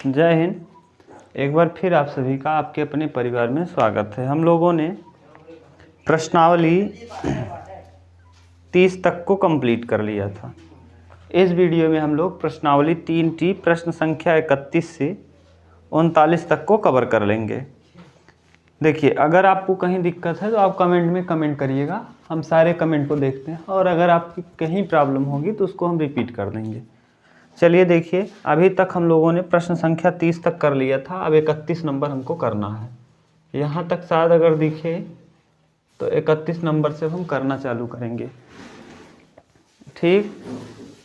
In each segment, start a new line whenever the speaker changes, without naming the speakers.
जय हिंद। एक बार फिर आप सभी का आपके अपने परिवार में स्वागत है। हम लोगों ने प्रश्नावली 30 तक को कंप्लीट कर लिया था। इस वीडियो में हम लोग प्रश्नावली 3T प्रश्न संख्या 31 से 39 तक को कवर कर लेंगे। देखिए, अगर आपको कहीं दिक्कत है तो आप कमेंट में कमेंट करिएगा, हम सारे कमेंट को देखते हैं, और अगर आपकी कहीं प्रॉब्लम होगी तो उसको हम रिपीट कर देंगे। चलिए देखिए, अभी तक हम लोगों ने प्रश्न संख्या 30 तक कर लिया था। अब 31 नंबर हमको करना है। यहाँ तक शायद अगर दिखे तो 31 नंबर से हम करना चालू करेंगे। ठीक,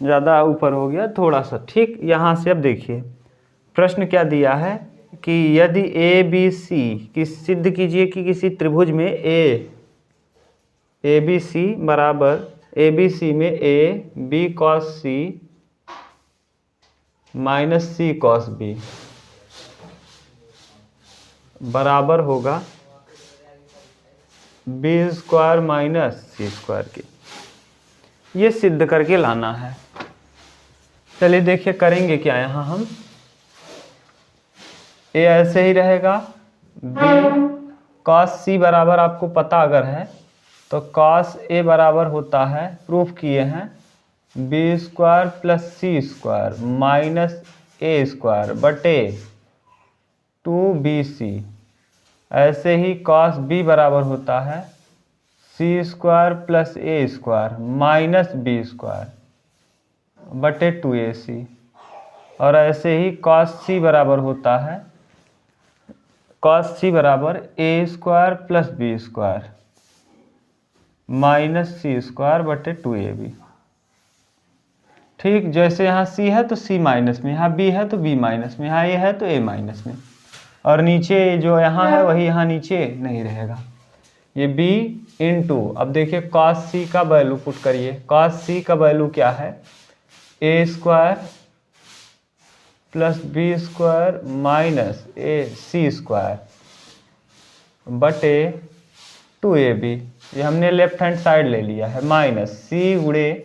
ज़्यादा ऊपर हो गया थोड़ा सा। ठीक, यहाँ से अब देखिए प्रश्न क्या दिया है कि यदि ए बी सी की सिद्ध कीजिए कि किसी त्रिभुज में ए बी सी बराबर ए बी सी में A B cos C minus C cos B बराबर होगा B square minus C square की। ये सिद्ध करके लाना है। चलिए देखिए करेंगे क्या। यहाँ हम ए ऐसे ही रहेगा, बी कॉस सी बराबर आपको पता अगर है तो कॉस ए बराबर होता है, प्रूफ किए हैं, B square plus C square minus A square बटे 2bc। ऐसे ही कॉस बी बराबर होता है सी square plus A square minus B square बटे 2ac। और ऐसे ही कॉस सी बराबर होता है कॉस सी बराबर A square plus B square minus C square बटे 2ab। ठीक, जैसे यहाँ सी है तो सी माइनस में, यहाँ बी है तो बी माइनस में, यहाँ ए है तो ए माइनस में, और नीचे जो यहाँ है वही यहाँ नीचे नहीं रहेगा। ये बी इंटू, अब देखिए कॉस सी का वैल्यू पुट करिए। कॉस सी का वैल्यू क्या है, A square plus B square minus A C square बटे 2ab। ये हमने लेफ्ट हैंड साइड ले लिया है, माइनस सी गुणे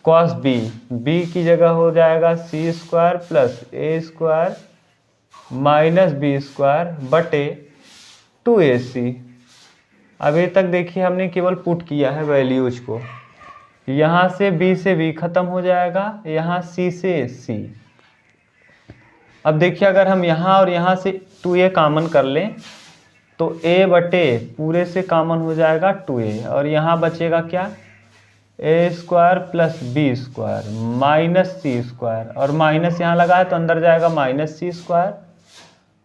कॉस बी, बी की जगह हो जाएगा सी square plus A square minus B square बटे 2ac। अभी तक देखिए हमने केवल पुट किया है वैल्यूज को। यहाँ से b से b खत्म हो जाएगा, यहाँ c से c। अब देखिए अगर हम यहाँ और यहाँ से 2a कॉमन कर लें तो a बटे पूरे से कॉमन हो जाएगा 2a, और यहाँ बचेगा क्या, A square plus B square minus C square, और माइनस यहाँ लगा है तो अंदर जाएगा minus C square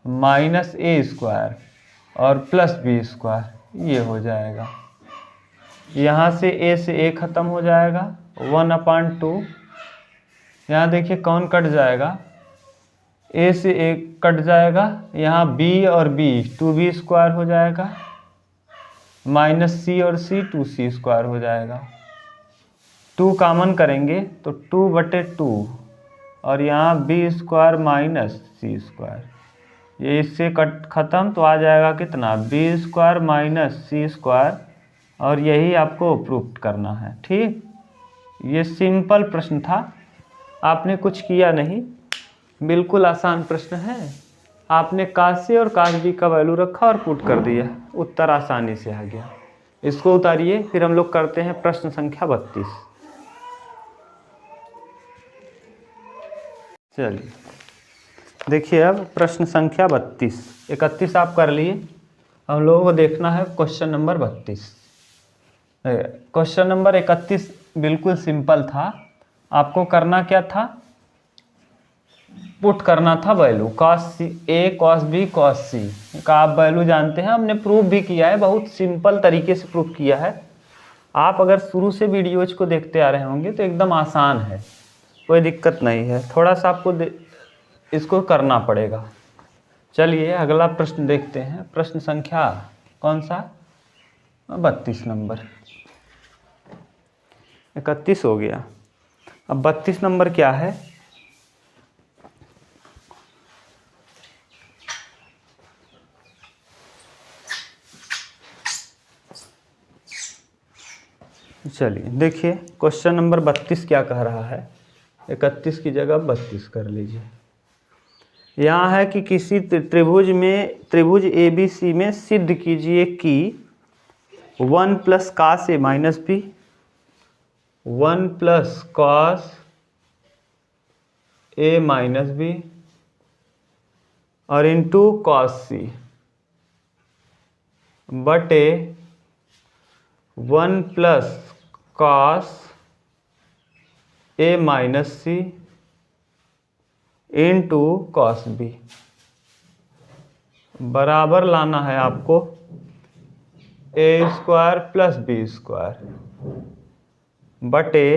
minus A square और प्लस बी स्क्वायर। ये हो जाएगा, यहाँ से ए से ए खत्म हो जाएगा, 1/2। यहाँ देखिए कौन कट जाएगा, ए से ए कट जाएगा, यहाँ बी और बी 2b स्क्वायर हो जाएगा, माइनस सी और सी 2c स्क्वायर हो जाएगा। 2 कॉमन करेंगे तो 2/2, और यहाँ B square minus C square, ये इससे कट खत्म तो आ जाएगा कितना, B square minus C square, और यही आपको प्रूफ करना है। ठीक, ये सिंपल प्रश्न था, आपने कुछ किया नहीं, बिल्कुल आसान प्रश्न है। आपने काश से और काश बी का वैल्यू रखा और पुट कर दिया, उत्तर आसानी से आ गया। इसको उतारिए, फिर हम लोग करते हैं प्रश्न संख्या 32। चलिए देखिए, अब प्रश्न संख्या 32, 31 आप कर लिए, हम लोगों को देखना है क्वेश्चन नंबर 32। क्वेश्चन नंबर 31 बिल्कुल सिंपल था। आपको करना क्या था, पुट करना था value cos A cos B cos C का। आप वैल्यू जानते हैं, हमने प्रूफ भी किया है, बहुत सिंपल तरीके से प्रूफ किया है। आप अगर शुरू से वीडियोज को देखते आ रहे होंगे तो एकदम आसान है, कोई दिक्कत नहीं है। थोड़ा सा आपको इसको करना पड़ेगा। चलिए अगला प्रश्न देखते हैं। प्रश्न संख्या कौन सा, 32 नंबर। 31 हो गया, अब 32 नंबर क्या है। चलिए देखिए क्वेश्चन नंबर 32 क्या कह रहा है। 31 की जगह 32 कर लीजिए। यहाँ है कि किसी त्रिभुज ABC में सिद्ध कीजिए कि 1 plus cos A minus B, 1 plus cos A minus B और इंटू कॉस सी बटे 1 plus cos A minus C into cos B बराबर लाना है आपको ए स्क्वायर प्लस बी स्क्वायर बटे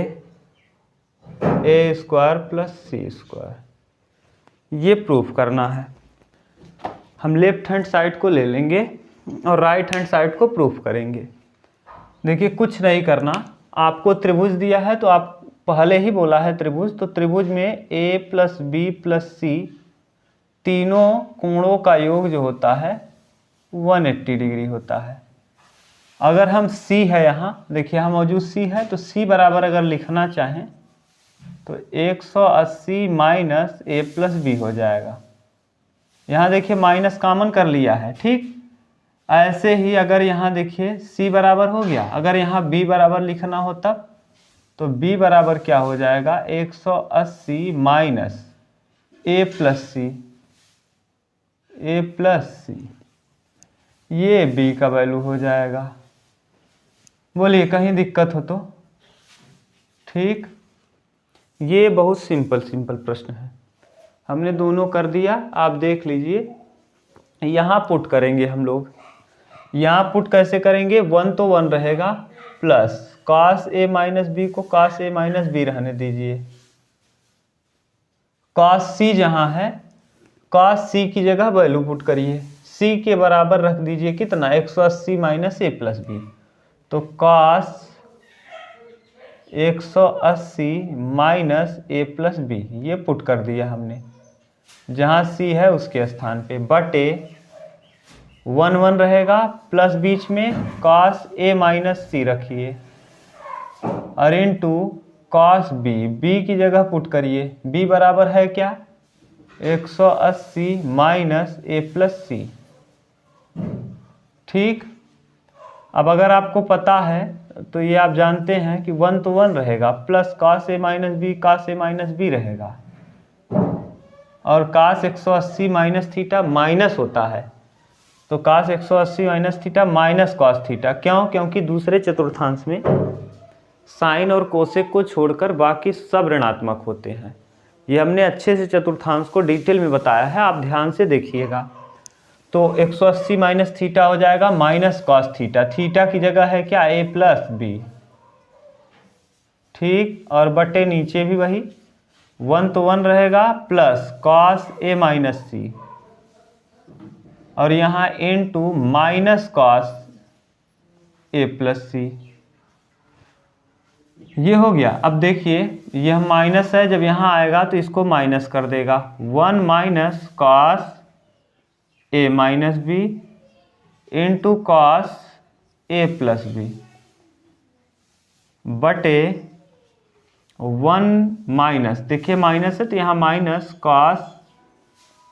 ए स्क्वायर प्लस सी स्क्वायर। ये प्रूफ करना है। हम लेफ्ट हैंड साइड को ले लेंगे और राइट हैंड साइड को प्रूफ करेंगे। देखिए कुछ नहीं करना, आपको त्रिभुज दिया है तो आप पहले ही बोला है त्रिभुज, तो त्रिभुज में a प्लस बी प्लस सी तीनों कोणों का योग जो होता है 180 डिग्री होता है। अगर हम c है, यहाँ देखिए यहाँ मौजूद c है, तो c बराबर अगर लिखना चाहें तो 180 माइनस a प्लस बी हो जाएगा। यहाँ देखिए माइनस कॉमन कर लिया है, ठीक। ऐसे ही अगर यहाँ देखिए c बराबर हो गया, अगर यहाँ b बराबर लिखना हो तब तो b बराबर क्या हो जाएगा 180 माइनस a प्लस सी, ये b का वैल्यू हो जाएगा। बोलिए कहीं दिक्कत हो तो? ठीक, ये बहुत सिंपल प्रश्न है, हमने दोनों कर दिया। आप देख लीजिए, यहाँ पुट करेंगे हम लोग। यहाँ पुट कैसे करेंगे? 1 तो 1 रहेगा plus cos A minus B को कॉस ए माइनस बी रहने दीजिए। कॉस सी जहाँ है, कॉस सी की जगह वैल्यू पुट करिए, सी के बराबर रख दीजिए कितना 180 माइनस ए प्लस बी, तो कॉस 180 माइनस ए प्लस बी ये पुट कर दिया हमने, जहाँ सी है उसके स्थान पे, बटे 1 1 रहेगा प्लस बीच में कॉस ए माइनस सी रखिए और इनटू कॉस बी, बी की जगह पुट करिए, बी बराबर है क्या 180 माइनस ए प्लस सी। ठीक, अब अगर आपको पता है तो ये आप जानते हैं कि 1 तो 1 रहेगा plus cos A minus B रहेगा, और कॉस 180 माइनस थीटा माइनस होता है, तो cos 180 minus theta minus cos theta. क्यों? क्योंकि दूसरे चतुर्थांश में साइन और कोसेक को छोड़कर बाकी सब ऋणात्मक होते हैं। ये हमने अच्छे से चतुर्थांश को डिटेल में बताया है, आप ध्यान से देखिएगा। तो 180 माइनस थीटा हो जाएगा माइनस कॉस थीटा, थीटा की जगह है क्या a प्लस बी, ठीक, और बटे नीचे भी वही 1 तो 1 रहेगा प्लस कॉस ए माइनस सी और यहाँ into minus cos A plus सी। ये हो गया। अब देखिए यह माइनस है, जब यहाँ आएगा तो इसको माइनस कर देगा, 1 minus cos A minus B into cos A plus B बटे 1 माइनस, देखिए माइनस है तो यहाँ minus cos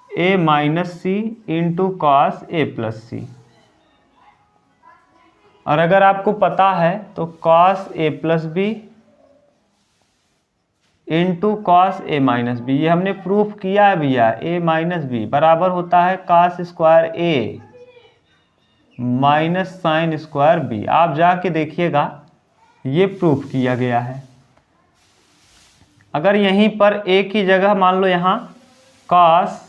A minus C into cos A plus सी। और अगर आपको पता है तो cos A plus B into cos A minus B, ये हमने प्रूफ किया है भैया, ए माइनस बी बराबर होता है cos square A minus sine square B. आप जाके देखिएगा ये प्रूफ किया गया है। अगर यहीं पर ए की जगह मान लो यहाँ cos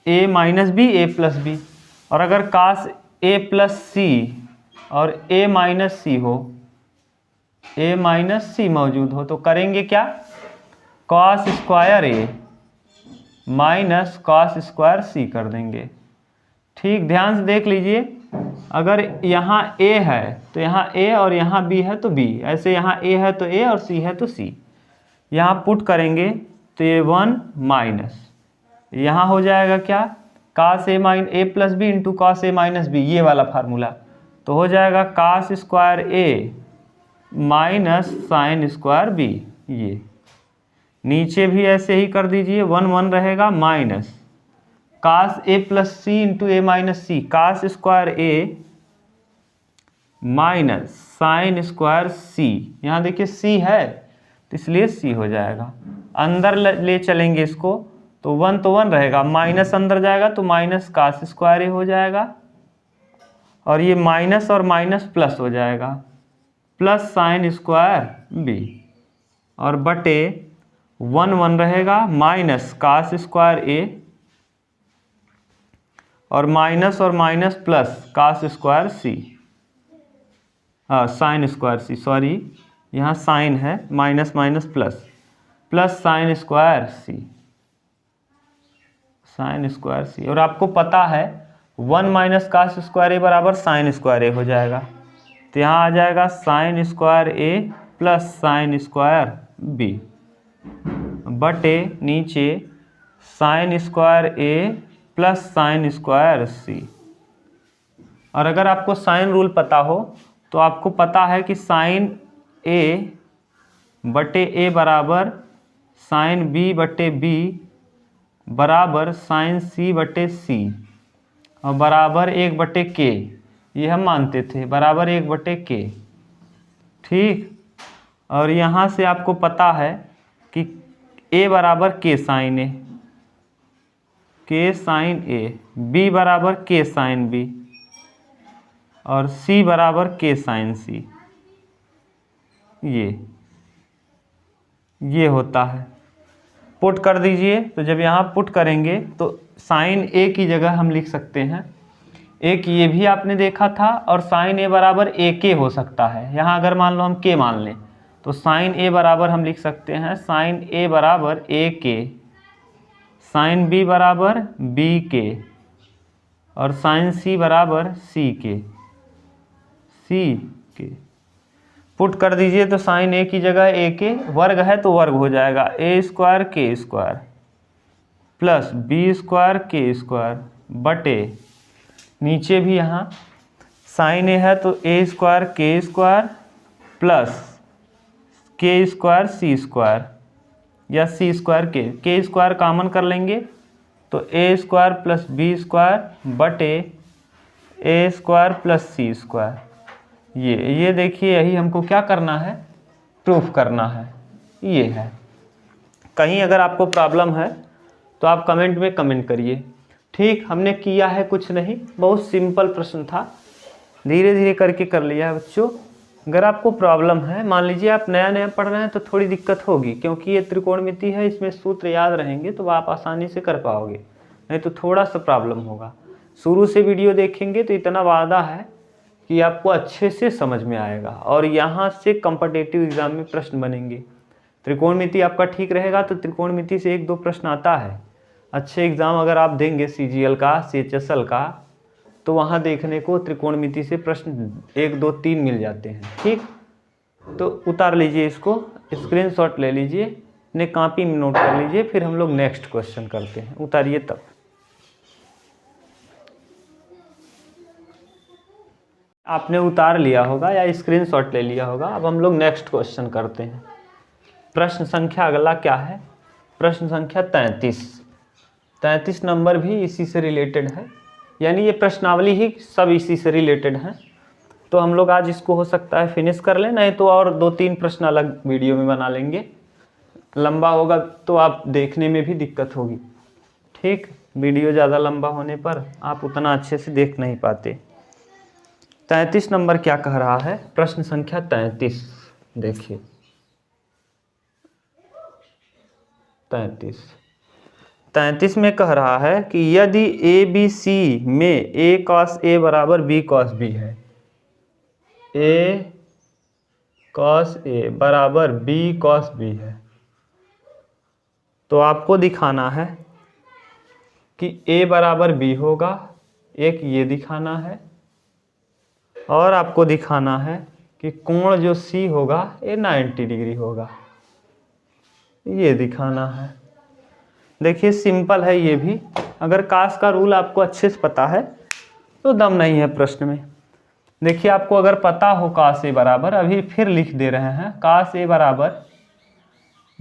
A minus B A plus B, और अगर कॉस ए प्लस सी और ए माइनस सी हो, ए माइनस सी मौजूद हो, तो करेंगे क्या, cos square A minus cos square सी कर देंगे। ठीक, ध्यान से देख लीजिए, अगर यहाँ ए है तो यहाँ ए और यहाँ बी है तो बी, ऐसे यहाँ ए है तो ए और सी है तो सी। यहाँ पुट करेंगे तो ये 1 माइनस, यहाँ हो जाएगा क्या cos A plus B into cos A minus B, ये वाला फार्मूला, तो हो जाएगा cos square A minus sine square B. नीचे भी ऐसे ही कर दीजिए, 1 1 रहेगा, minus cos A plus C into A minus C, cos square A minus sine square सी। यहाँ देखिए सी है तो इसलिए सी हो जाएगा। अंदर ले चलेंगे इसको तो 1 तो 1 रहेगा, माइनस अंदर जाएगा तो माइनस कास स्क्वायर ए हो जाएगा, और ये माइनस और माइनस प्लस हो जाएगा, प्लस साइन स्क्वायर बी, और बटे 1 1 रहेगा, माइनस कास स्क्वायर ए और minus plus cos square C, sine square C, sorry यहाँ साइन है, minus minus plus, plus sine square C, sine square C. और आपको पता है 1 माइनस कास स्क्वायर ए बराबर साइन स्क्वायर ए हो जाएगा, तो यहाँ आ जाएगा साइन स्क्वायर ए प्लस साइन स्क्वायर बी, बटे नीचे साइन स्क्वायर ए प्लस साइन स्क्वायर सी। और अगर आपको साइन रूल पता हो तो आपको पता है कि साइन ए बटे ए बराबर साइन बी बटे बी बराबर साइन सी बटे सी, और बराबर 1 बटे के, ये हम मानते थे, बराबर 1 बटे के, ठीक। और यहाँ से आपको पता है कि ए बराबर के साइन ए, के साइन ए, बी बराबर के साइन बी, और सी बराबर के साइन सी, ये होता है। पुट कर दीजिए, तो जब यहाँ पुट करेंगे तो साइन ए की जगह हम लिख सकते हैं, एक ये भी आपने देखा था, और साइन ए बराबर ए के हो सकता है। यहाँ अगर मान लो हम के मान लें तो साइन ए बराबर हम लिख सकते हैं साइन ए बराबर ए के, साइन बी बराबर बी के, और साइन सी बराबर सी के, पुट कर दीजिए तो साइन ए की जगह ए के, वर्ग है तो वर्ग हो जाएगा, ए स्क्वायर के स्क्वायर प्लस बी स्क्वायर के स्क्वायर, बटे नीचे भी यहाँ साइन ए है तो ए स्क्वायर के स्क्वायर प्लस के स्क्वायर सी स्क्वायर, या सी स्क्वायर के स्क्वायर कामन कर लेंगे तो ए स्क्वायर प्लस बी स्क्वायर बटे ए स्क्वायर प्लस सी स्क्वायर। ये देखिए, यही हमको क्या करना है, प्रूफ करना है, ये है। कहीं अगर आपको प्रॉब्लम है तो आप कमेंट में कमेंट करिए, ठीक। हमने किया है कुछ नहीं, बहुत सिंपल प्रश्न था, धीरे धीरे करके कर लिया है बच्चों। अगर आपको प्रॉब्लम है, मान लीजिए आप नया नया पढ़ रहे हैं तो थोड़ी दिक्कत होगी, क्योंकि ये त्रिकोणमिति है, इसमें सूत्र याद रहेंगे तो आप आसानी से कर पाओगे, नहीं तो थोड़ा सा प्रॉब्लम होगा। शुरू से वीडियो देखेंगे तो इतना वादा है कि आपको अच्छे से समझ में आएगा, और यहाँ से कॉम्पिटिटिव एग्जाम में प्रश्न बनेंगे। त्रिकोणमिति आपका ठीक रहेगा तो त्रिकोणमिति से 1 2 प्रश्न आता है। अच्छे एग्ज़ाम अगर आप देंगे CGL का, CHSL का, तो वहाँ देखने को त्रिकोणमिति से प्रश्न 1 2 3 मिल जाते हैं, ठीक। तो उतार लीजिए इसको, स्क्रीनशॉट ले लीजिए, अपने कॉपी में नोट कर लीजिए, फिर हम लोग नेक्स्ट क्वेश्चन करते हैं। उतारिए तब। आपने उतार लिया होगा या स्क्रीनशॉट ले लिया होगा। अब हम लोग नेक्स्ट क्वेश्चन करते हैं। प्रश्न संख्या अगला क्या है, प्रश्न संख्या 33 नंबर भी इसी से रिलेटेड है, यानी ये प्रश्नावली ही सब इसी से रिलेटेड हैं। तो हम लोग आज इसको हो सकता है फिनिश कर लें, नहीं तो और 2 3 प्रश्न अलग वीडियो में बना लेंगे। लंबा होगा तो आप देखने में भी दिक्कत होगी, ठीक। वीडियो ज़्यादा लंबा होने पर आप उतना अच्छे से देख नहीं पाते। 33 नंबर क्या कह रहा है, प्रश्न संख्या 33 देखिए। 33 में कह रहा है कि यदि ए बी सी में ए कॉस ए बराबर बी कॉस बी है, ए कॉस ए बराबर बी कॉस बी है, तो आपको दिखाना है कि ए बराबर बी होगा, एक ये दिखाना है, और आपको दिखाना है कि कोण जो सी होगा ये 90 डिग्री होगा, ये दिखाना है। देखिए सिंपल है ये भी, अगर कास का रूल आपको अच्छे से पता है तो दम नहीं है प्रश्न में। देखिए आपको अगर पता हो कास ए बराबर, अभी फिर लिख दे रहे हैं, कास ए बराबर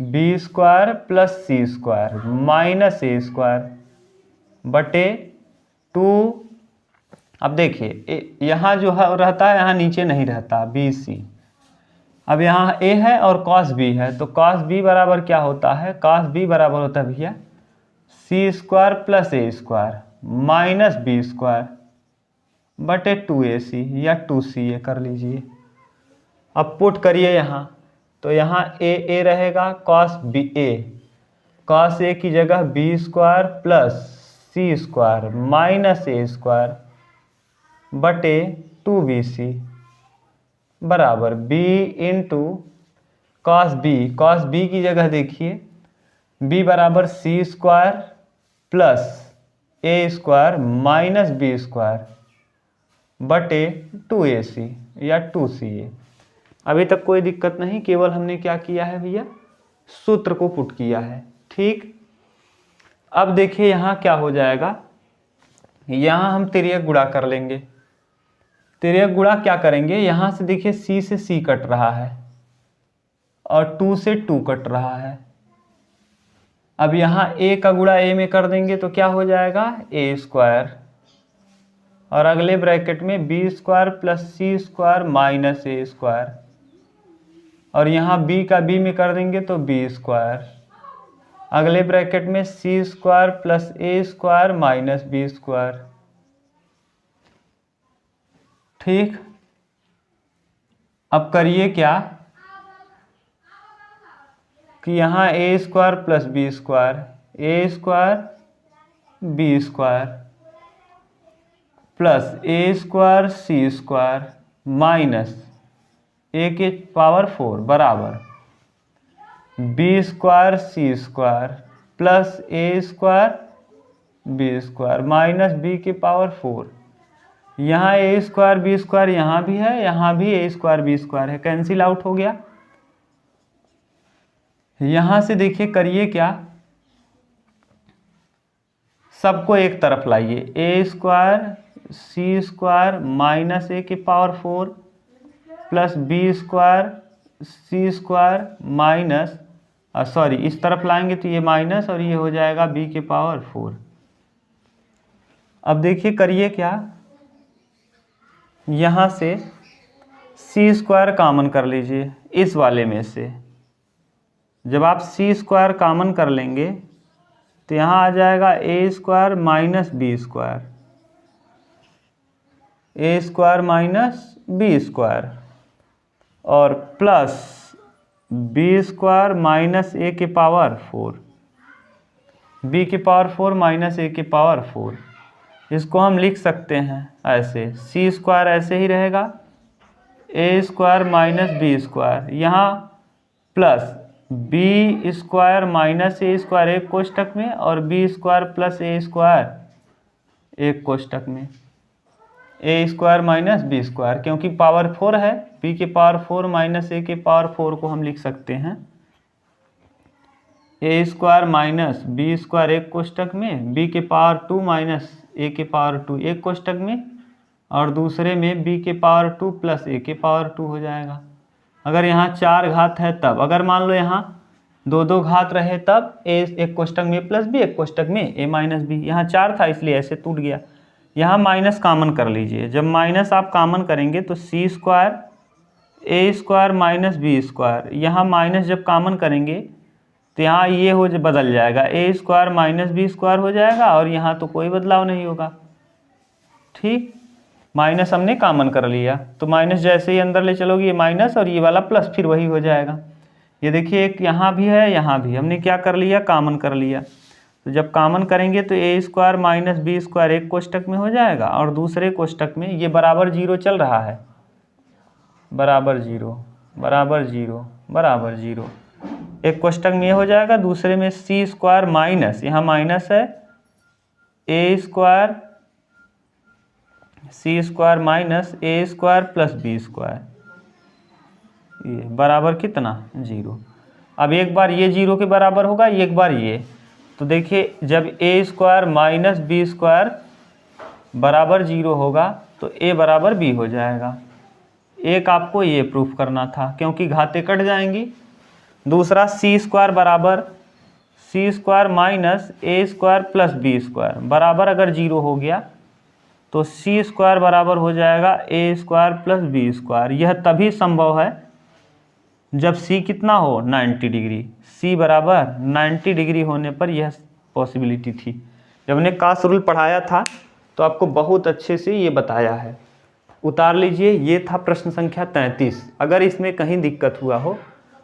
B square plus C square minus A square बटे 2। अब देखिए यहाँ जो है रहता है, यहाँ नीचे नहीं रहता, बी सी। अब यहाँ ए है और कॉस बी है, तो कॉस बी बराबर क्या होता है, कॉस बी बराबर होता है भैया सी square plus A square minus B square बटे 2ac या 2ca कर लीजिए। अब पुट करिए यहाँ, तो यहाँ ए रहेगा cos B A, cos A की जगह B square plus C square minus A square बटे 2bc बराबर b इंटू कॉस बी की जगह देखिए b बराबर सी square plus A square minus B square बटे 2ac या 2ca। अभी तक कोई दिक्कत नहीं, केवल हमने क्या किया है भैया, सूत्र को पुट किया है। ठीक, अब देखिए यहाँ क्या हो जाएगा, यहाँ हम तिर्यक गुणा कर लेंगे। तिर्यक गुणा क्या करेंगे, यहाँ से देखिए c से c कट रहा है और 2 से 2 कट रहा है। अब यहाँ a का गुणा a में कर देंगे तो क्या हो जाएगा a स्क्वायर, और अगले ब्रैकेट में B square plus C square minus A square, और यहाँ b का b में कर देंगे तो बी स्क्वायर, अगले ब्रैकेट में C square plus A square minus B square. ठीक, अब करिए क्या कि यहाँ A square plus B square, A square B square plus A square C square minus A के पावर 4 बराबर B square C square plus A square B square minus B के power 4। यहाँ ए स्क्वायर बी स्क्वायर यहाँ भी है, यहाँ भी ए square B square है, कैंसिल आउट हो गया। यहाँ से देखिए करिए क्या, सबको एक तरफ लाइए, ए square C square minus A के power 4 plus B square C square minus, sorry इस तरफ लाएंगे तो ये माइनस और ये हो जाएगा बी के पावर 4। अब देखिए करिए क्या, यहाँ से सी स्क्वायर कॉमन कर लीजिए इस वाले में से। जब आप सी स्क्वायर कॉमन कर लेंगे तो यहाँ आ जाएगा ए square minus B square, A square minus B square और plus B square minus A के पावर 4, बी के पावर 4 माइनस ए के पावर 4। इसको हम लिख सकते हैं ऐसे, सी स्क्वायर ऐसे ही रहेगा, ए स्क्वायर माइनस बी स्क्वायर, यहाँ plus B square minus A square एक कोष्टक में और B square plus A square एक कोष्टक में, ए स्क्वायर माइनस बी स्क्वायर, क्योंकि पावर 4 है, बी के पावर 4 माइनस ए के पावर 4 को हम लिख सकते हैं ए स्क्वायर माइनस बी स्क्वायर एक कोष्टक में, बी के पावर 2 माइनस ए के पावर 2 एक कोष्टक में, और दूसरे में बी के पावर 2 प्लस ए के पावर 2 हो जाएगा। अगर यहाँ 4 घात है तब, अगर मान लो यहाँ 2 घात रहे तब ए एक कोष्टक में प्लस बी एक कोष्टक में ए माइनस बी, यहाँ 4 था इसलिए ऐसे टूट गया। यहाँ माइनस कॉमन कर लीजिए, जब माइनस आप कॉमन करेंगे तो सी square A square minus B square, यहाँ माइनस जब कॉमन करेंगे तो यहाँ ये हो बदल जाएगा, ए स्क्वायर माइनस बी स्क्वायर हो जाएगा और यहाँ तो कोई बदलाव नहीं होगा। ठीक, माइनस हमने कॉमन कर लिया तो माइनस जैसे ही अंदर ले चलोगे ये माइनस और ये वाला प्लस फिर वही हो जाएगा। ये देखिए एक यहाँ भी है यहाँ भी, हमने क्या कर लिया कॉमन कर लिया, तो जब कॉमन करेंगे तो ए स्क्वायर माइनस बी स्क्वायर एक कोष्टक में हो जाएगा और दूसरे कोष्टक में ये बराबर 0 चल रहा है, बराबर 0 बराबर 0 बराबर 0, एक कोष्टक में ये हो जाएगा, दूसरे में सी स्क्वायर माइनस, यहाँ माइनस है A square C square minus A square plus B square, ये बराबर कितना 0। अब एक बार ये 0 के बराबर होगा, एक बार ये, तो देखिए जब ए स्क्वायर माइनस बी स्क्वायर बराबर 0 होगा तो ए बराबर बी हो जाएगा। एक आपको ये प्रूफ करना था क्योंकि घातें कट जाएंगी, दूसरा सी स्क्वायर बराबर सी square minus A square plus B square बराबर अगर 0 हो गया तो सी स्क्वायर बराबर हो जाएगा ए स्क्वायर प्लस बी स्क्वायर। यह तभी संभव है जब सी कितना हो 90 डिग्री। सी बराबर 90 डिग्री होने पर यह पॉसिबिलिटी थी। जब हमने कास रूल पढ़ाया था तो आपको बहुत अच्छे से ये बताया है। उतार लीजिए। ये था प्रश्न संख्या 33। अगर इसमें कहीं दिक्कत हुआ हो,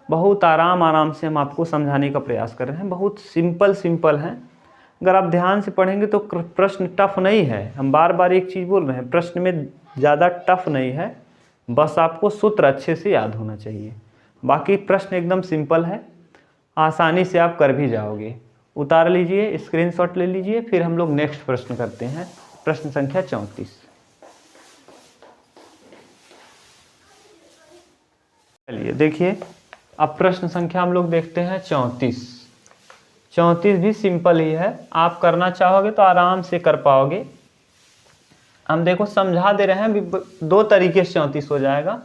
बहुत आराम से हम आपको समझाने का प्रयास कर रहे हैं। बहुत सिंपल हैं। अगर आप ध्यान से पढ़ेंगे तो प्रश्न टफ नहीं है। हम बार बार एक चीज़ बोल रहे हैं, प्रश्न में ज़्यादा टफ नहीं है, बस आपको सूत्र अच्छे से याद होना चाहिए। बाकी प्रश्न एकदम सिंपल है, आसानी से आप कर भी जाओगे। उतार लीजिए, स्क्रीनशॉट ले लीजिए, फिर हम लोग नेक्स्ट प्रश्न करते हैं। प्रश्न संख्या 34। चलिए देखिए, अब प्रश्न संख्या हम लोग देखते हैं 34। 34 भी सिंपल ही है। आप करना चाहोगे तो आराम से कर पाओगे। हम देखो समझा दे रहे हैं, 2 तरीके से 34 हो जाएगा।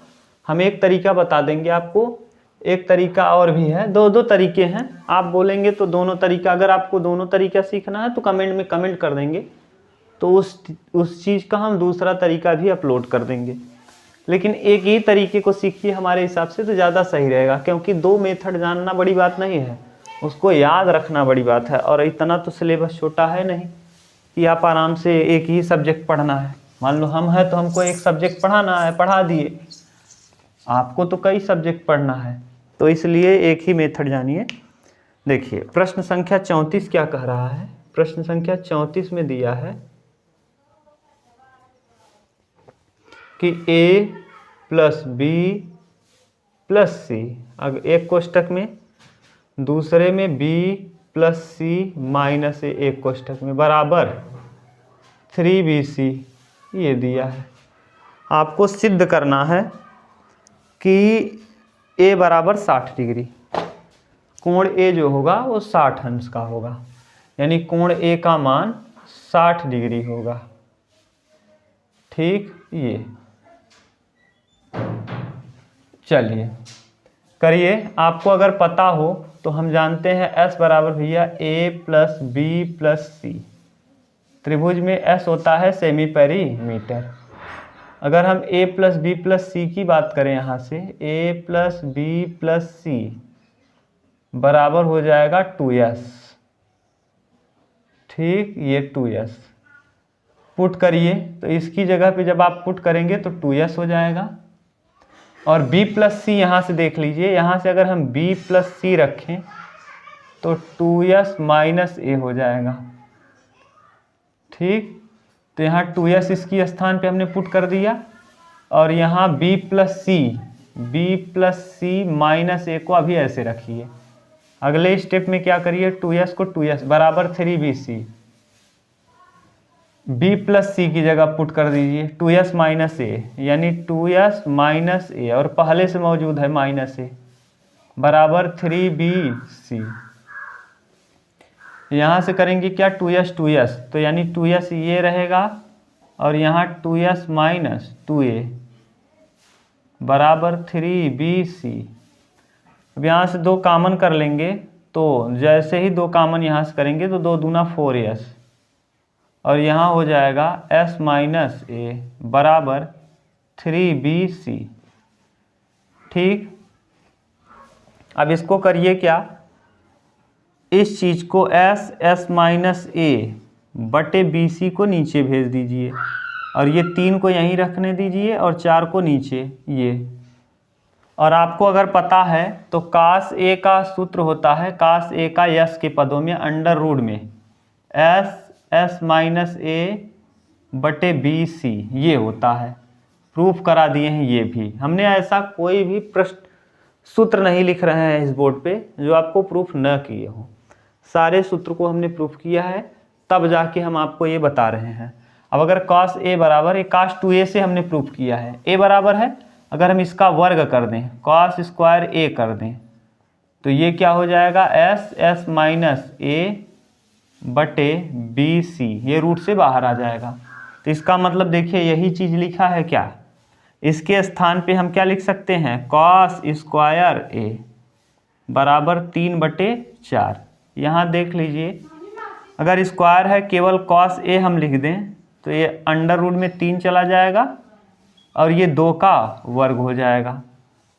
हम एक तरीका बता देंगे आपको, एक तरीका और भी है। 2 तरीके हैं। आप बोलेंगे तो दोनों तरीका, अगर आपको दोनों तरीका सीखना है तो कमेंट में कमेंट कर देंगे, तो उस चीज़ का हम दूसरा तरीका भी अपलोड कर देंगे। लेकिन एक ही तरीके को सीखिए हमारे हिसाब से तो ज़्यादा सही रहेगा, क्योंकि 2 मेथड जानना बड़ी बात नहीं है, उसको याद रखना बड़ी बात है। और इतना तो सिलेबस छोटा है नहीं कि आप आराम से एक ही सब्जेक्ट पढ़ना है। मान लो हम हैं तो हमको एक सब्जेक्ट पढ़ाना है, पढ़ा दिए। आपको तो कई सब्जेक्ट पढ़ना है, तो इसलिए एक ही मेथड जानिए। देखिए प्रश्न संख्या 34 क्या कह रहा है। प्रश्न संख्या 34 में दिया है कि a प्लस बी प्लस सी, अगर एक कोष्टक में, दूसरे में b प्लस सी माइनस ए एक कोष्टक में बराबर 3bc ये दिया है। आपको सिद्ध करना है कि a बराबर 60 डिग्री, कोण a जो होगा वो 60 अंश का होगा, यानी कोण a का मान 60 डिग्री होगा। ठीक, ये चलिए करिए। आपको अगर पता हो तो हम जानते हैं S बराबर भैया a प्लस बी प्लस सी। त्रिभुज में S होता है सेमी पेरीमीटर। अगर हम a प्लस बी प्लस सी की बात करें, यहाँ से a प्लस बी प्लस सी बराबर हो जाएगा 2s। ठीक, ये 2s पुट करिए, तो इसकी जगह पे जब आप पुट करेंगे तो 2s हो जाएगा। और b प्लस सी यहाँ से देख लीजिए, यहाँ से अगर हम b प्लस सी रखें तो 2s माइनस ए हो जाएगा। ठीक, तो यहाँ 2s इसकी स्थान पे हमने पुट कर दिया, और यहाँ b प्लस सी माइनस ए को अभी ऐसे रखिए। अगले स्टेप में क्या करिए, 2s को 2s बराबर 3bc, b प्लस सी की जगह पुट कर दीजिए 2s माइनस ए, यानी 2s माइनस ए, और पहले से मौजूद है माइनस ए, बराबर 3bc। यहाँ से करेंगे क्या, 2s तो यानी 2s ये रहेगा, और यहाँ 2s माइनस 2a बराबर 3bc। अब यहाँ से 2 कॉमन कर लेंगे, तो जैसे ही 2 कॉमन यहाँ से करेंगे तो 2 दूना 4s, और यहाँ हो जाएगा s माइनस ए बराबर 3bc। ठीक, अब इसको करिए क्या, इस चीज़ को s माइनस ए बटे bc को नीचे भेज दीजिए, और ये 3 को यहीं रखने दीजिए और 4 को नीचे ये। और आपको अगर पता है तो कास ए का सूत्र होता है, कास ए का यस के पदों में अंडर रूट में s माइनस ए बटे बी सी ये होता है। प्रूफ करा दिए हैं ये भी हमने। ऐसा कोई भी प्रश्न सूत्र नहीं लिख रहे हैं इस बोर्ड पे जो आपको प्रूफ न किए हो। सारे सूत्र को हमने प्रूफ किया है, तब जाके हम आपको ये बता रहे हैं। अब अगर cos a बराबर, ये cos 2a से हमने प्रूफ किया है, a बराबर है, अगर हम इसका वर्ग कर दें, cos स्क्वायर a कर दें, तो ये क्या हो जाएगा, s माइनस ए बटे बी सी, ये रूट से बाहर आ जाएगा। तो इसका मतलब देखिए यही चीज़ लिखा है क्या, इसके स्थान पे हम क्या लिख सकते हैं, cos स्क्वायर a बराबर 3/4। यहाँ देख लीजिए, अगर स्क्वायर है केवल कॉस ए हम लिख दें तो ये अंडर रूट में 3 चला जाएगा और ये 2 का वर्ग हो जाएगा।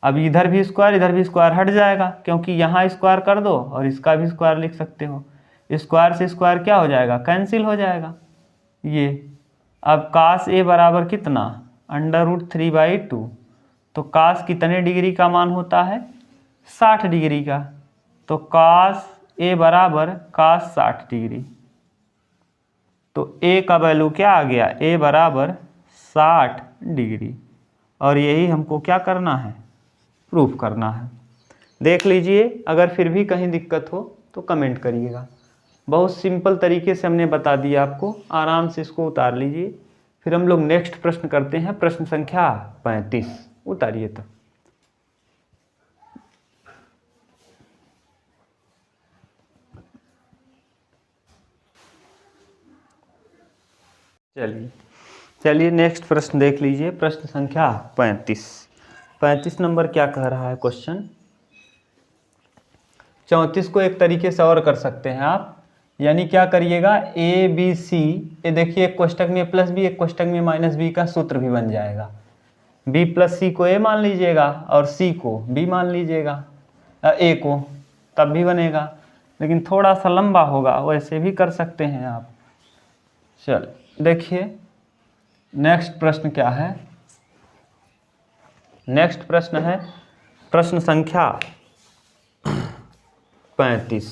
अब इधर भी स्क्वायर हट जाएगा, क्योंकि यहाँ स्क्वायर कर दो और इसका भी स्क्वायर लिख सकते हो। स्क्वायर से स्क्वायर क्या हो जाएगा, कैंसिल हो जाएगा ये। अब कास ए बराबर कितना, √3/2। तो कास कितने डिग्री का मान होता है, 60 डिग्री का। तो कास ए बराबर कास 60 डिग्री। तो ए का वैल्यू क्या आ गया, ए बराबर 60 डिग्री। और यही हमको क्या करना है, प्रूफ करना है। देख लीजिए, अगर फिर भी कहीं दिक्कत हो तो कमेंट करिएगा। बहुत सिंपल तरीके से हमने बता दिया आपको, आराम से इसको उतार लीजिए। फिर हम लोग नेक्स्ट प्रश्न करते हैं, प्रश्न संख्या 35। उतारिए तो। चलिए नेक्स्ट प्रश्न देख लीजिए, प्रश्न संख्या 35। 35 नंबर क्या कह रहा है क्वेश्चन। 34 को एक तरीके से और कर सकते हैं आप, यानी क्या करिएगा, ए बी सी, ये देखिए एक कोष्टक में प्लस बी, एक कोष्टक में माइनस बी का सूत्र भी बन जाएगा। बी प्लस सी को ए मान लीजिएगा और सी को बी मान लीजिएगा, ए को, तब भी बनेगा। लेकिन थोड़ा सा लंबा होगा, वैसे भी कर सकते हैं आप। चल देखिए नेक्स्ट प्रश्न क्या है। नेक्स्ट प्रश्न है प्रश्न संख्या 35।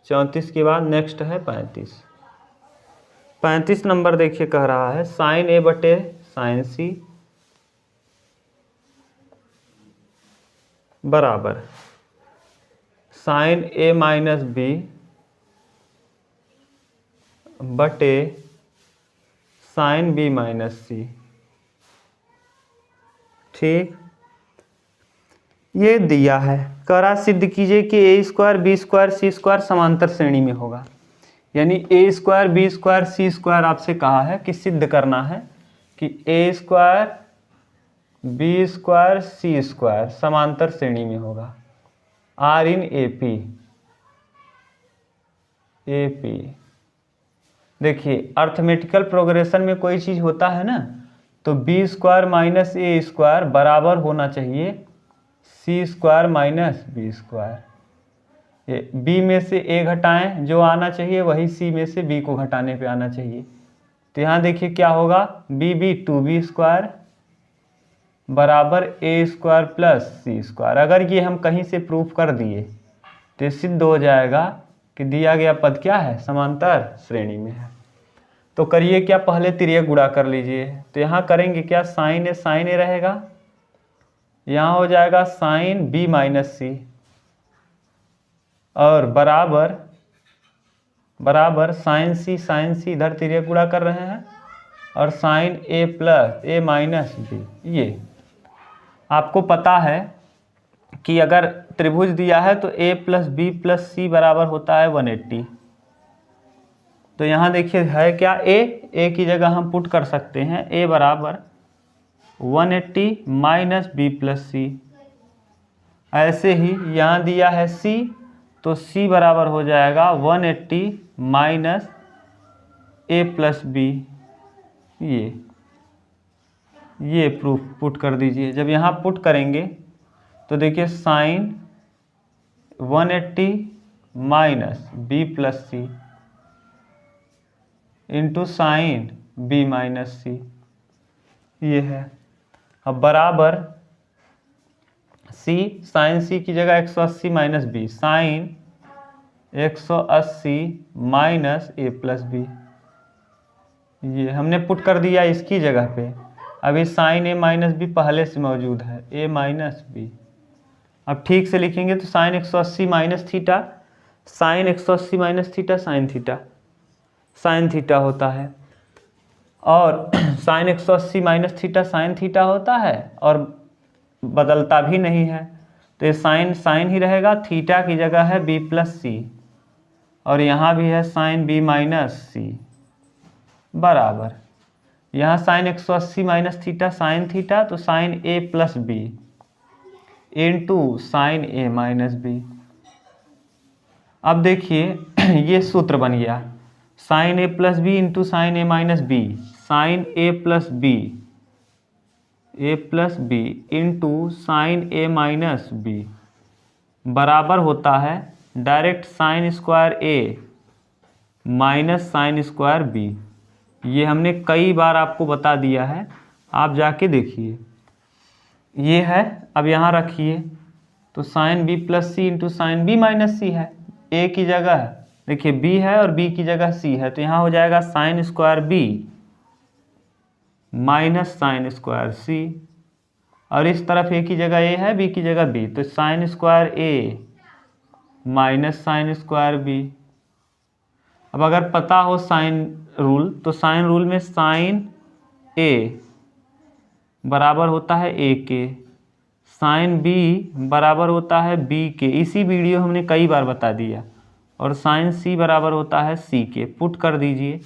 34 के बाद नेक्स्ट है 35। 35 नंबर देखिए कह रहा है, साइन ए बटे साइन सी बराबर साइन ए माइनस बी बटे साइन बी माइनस सी। ठीक, ये दिया है, करा सिद्ध कीजिए कि ए square B square C square समांतर श्रेणी में होगा। यानी ए square B square C square आपसे कहा है कि सिद्ध करना है कि ए square B square C square समांतर श्रेणी में होगा, आर इन ए पी। देखिए अर्थमेटिकल प्रोग्रेशन में कोई चीज़ होता है ना, तो B square minus A square बराबर होना चाहिए सी स्क्वायर माइनस बी स्क्वायर। ये बी में से ए घटाएं, जो आना चाहिए वही सी में से बी को घटाने पे आना चाहिए। तो यहाँ देखिए क्या होगा, बी 2b स्क्वायर बराबर A square plus C square. अगर ये हम कहीं से प्रूफ कर दिए तो सिद्ध हो जाएगा कि दिया गया पद क्या है, समांतर श्रेणी में है। तो करिए क्या, पहले तिर्यक गुणा कर लीजिए। तो यहाँ करेंगे क्या, साइन ए रहेगा, यहाँ हो जाएगा साइन बी माइनस सी और बराबर साइन सी इधर तिर्यक गुणा कर रहे हैं और sign A plus A minus B. ये आपको पता है कि अगर त्रिभुज दिया है तो a प्लस बी प्लस सी बराबर होता है 180। तो यहाँ देखिए है क्या, a की जगह हम पुट कर सकते हैं, a बराबर 180 माइनस बी प्लस सी। ऐसे ही यहाँ दिया है c, तो c बराबर हो जाएगा 180 माइनस a प्लस बी। ये प्रूफ पुट कर दीजिए। जब यहाँ पुट करेंगे तो देखिए साइन 180 माइनस बी प्लस सी इंटू साइन बी माइनस सी, ये है। अब बराबर सी, साइन सी की जगह 180 माइनस बी, साइन 180 माइनस ए प्लस बी। ये हमने पुट कर दिया इसकी जगह पे। अभी साइन ए माइनस बी पहले से मौजूद है, ए माइनस बी। अब ठीक से लिखेंगे तो sine 180 minus theta, sine 180 minus theta sine theta होता है, और sine 180 minus theta sine theta होता है और बदलता भी नहीं है। तो ये साइन ही रहेगा, थीटा की जगह है बी प्लस सी और यहाँ भी है साइन बी माइनस सी बराबर, यहाँ sine 180 minus theta sine theta, तो sine A plus B into sine A minus B. अब देखिए ये सूत्र बन गया, sine A plus B into sine A minus B, sine A plus B into sine A minus B बराबर होता है direct sine square A minus sine square B. ये हमने कई बार आपको बता दिया है, आप जाके देखिए। ये है, अब यहाँ रखिए तो साइन बी प्लस सी इंटू साइन बी माइनस सी है, ए की जगह देखिए बी है और बी की जगह सी है, तो यहाँ हो जाएगा sine square B minus sine square C, और इस तरफ ए की जगह ए है, बी की जगह बी, तो sign square A minus sine square B. अब अगर पता हो साइन रूल, तो साइन रूल में साइन ए बराबर होता है ए के, साइन बी बराबर होता है बी के, इसी वीडियो हमने कई बार बता दिया, और साइन सी बराबर होता है सी के। पुट कर दीजिए,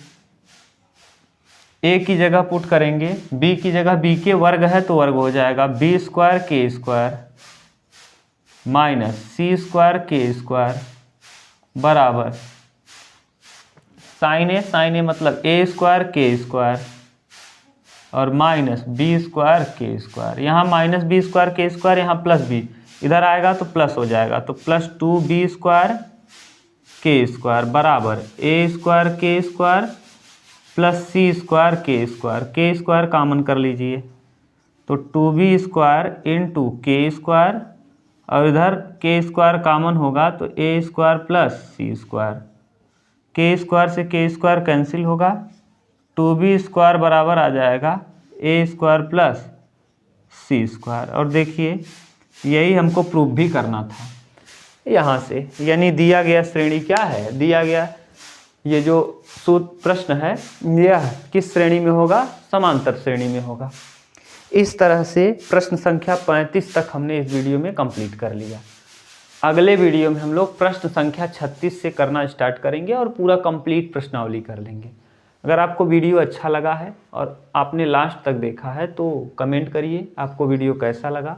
ए की जगह पुट करेंगे, बी की जगह बी के वर्ग है तो वर्ग हो जाएगा बी स्क्वायर के स्क्वायर माइनस सी स्क्वायर के स्क्वायर बराबर साइन ए मतलब ए स्क्वायर के स्क्वायर और माइनस बी स्क्वायर के स्क्वायर। यहाँ माइनस बी स्क्वायर के स्क्वायर, यहाँ प्लस बी, इधर आएगा तो प्लस हो जाएगा, तो प्लस 2b स्क्वायर के स्क्वायर बराबर ए स्क्वायर के स्क्वायर प्लस सी स्क्वायर के स्क्वायर कामन कर लीजिए, तो 2b स्क्वायर इंटू के स्क्वायर, और इधर के स्क्वायर कामन होगा तो ए स्क्वायर प्लस सी स्क्वायर, के स्क्वायर से के स्क्वायर कैंसिल होगा, 2b स्क्वायर बराबर आ जाएगा ए स्क्वायर प्लस सी स्क्वायर। और देखिए यही हमको प्रूफ भी करना था यहाँ से, यानी दिया गया श्रेणी क्या है, दिया गया ये जो सूत्र प्रश्न है यह किस श्रेणी में होगा, समांतर श्रेणी में होगा। इस तरह से प्रश्न संख्या 35 तक हमने इस वीडियो में कंप्लीट कर लिया। अगले वीडियो में हम लोग प्रश्न संख्या 36 से करना स्टार्ट करेंगे और पूरा कंप्लीट प्रश्नावली कर लेंगे। अगर आपको वीडियो अच्छा लगा है और आपने लास्ट तक देखा है तो कमेंट करिए आपको वीडियो कैसा लगा।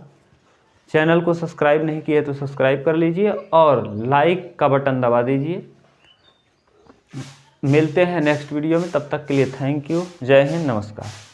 चैनल को सब्सक्राइब नहीं किया तो सब्सक्राइब कर लीजिए और लाइक का बटन दबा दीजिए। मिलते हैं नेक्स्ट वीडियो में, तब तक के लिए थैंक यू। जय हिंद, नमस्कार।